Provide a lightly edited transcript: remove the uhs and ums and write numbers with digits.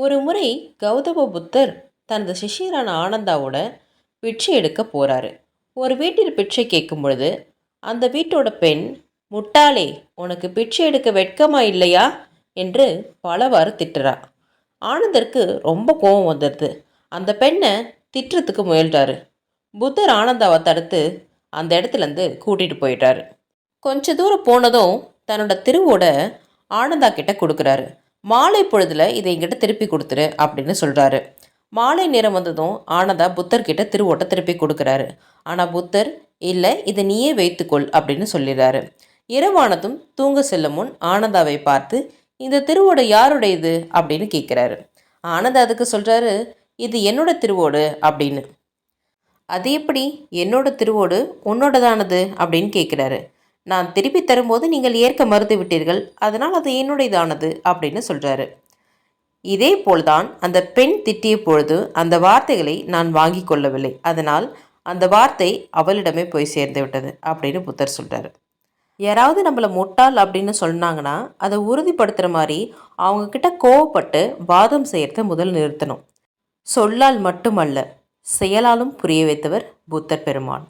ஒரு முறை கௌதம புத்தர் தனது சிஷ்யரான ஆனந்தாவோட பிச்சை எடுக்க போறாரு. ஒரு வீட்டில் பிச்சை கேட்கும் பொழுது அந்த வீட்டோட பெண், முட்டாளே, உனக்கு பிச்சை எடுக்க வெட்கமா இல்லையா என்று பலவாறு திட்டுறா. ஆனந்தருக்கு ரொம்ப கோபம் வந்துடுது. அந்த பெண்ணை திட்டுறதுக்கு முயல்றாரு. புத்தர் ஆனந்தாவை தடுத்து அந்த இடத்துலேருந்து கூட்டிகிட்டு போயிட்டாரு. கொஞ்ச தூரம் போனதும் தன்னோட திருவோட ஆனந்தா கிட்ட கொடுக்குறாரு. மாலை பொழுதுல இதை என்கிட்ட திருப்பி கொடுத்துரு அப்படின்னு சொல்கிறாரு. மாலை நேரம் வந்ததும் ஆனந்தா புத்தர்கிட்ட திருவோட்டை திருப்பி கொடுக்குறாரு. ஆனால் புத்தர், இல்லை, இதை நீயே வைத்துக்கொள் அப்படின்னு சொல்லிடுறாரு. இரவானதும் தூங்க செல்லும் முன் ஆனந்தாவை பார்த்து, இந்த திருவோடு யாருடையது அப்படின்னு கேட்குறாரு. ஆனந்தா அதுக்கு சொல்கிறாரு, இது என்னோட திருவோடு அப்படின்னு. அது எப்படி என்னோட திருவோடு உன்னோடதானது அப்படின்னு கேட்குறாரு. நான் திருப்பி தரும்போது நீங்கள் ஏற்க மறுத்து விட்டீர்கள், அதனால் அது என்னுடையதானது அப்படின்னு சொல்கிறாரு. இதே போல்தான் அந்த பெண் திட்டிய பொழுது அந்த வார்த்தைகளை நான் வாங்கி கொள்ளவில்லை, அதனால் அந்த வார்த்தை அவளிடமே போய் சேர்ந்து விட்டது அப்படின்னு புத்தர் சொல்கிறாரு. யாராவது நம்மளை முட்டாள் அப்படின்னு சொன்னாங்கன்னா அதை உறுதிப்படுத்துகிற மாதிரி அவங்கக்கிட்ட கோவப்பட்டு வாதம் செய்கிறத முதல் நிறுத்தணும். சொல்லால் மட்டுமல்ல, செயலாலும் புரிய வைத்தவர் புத்தர் பெருமான்.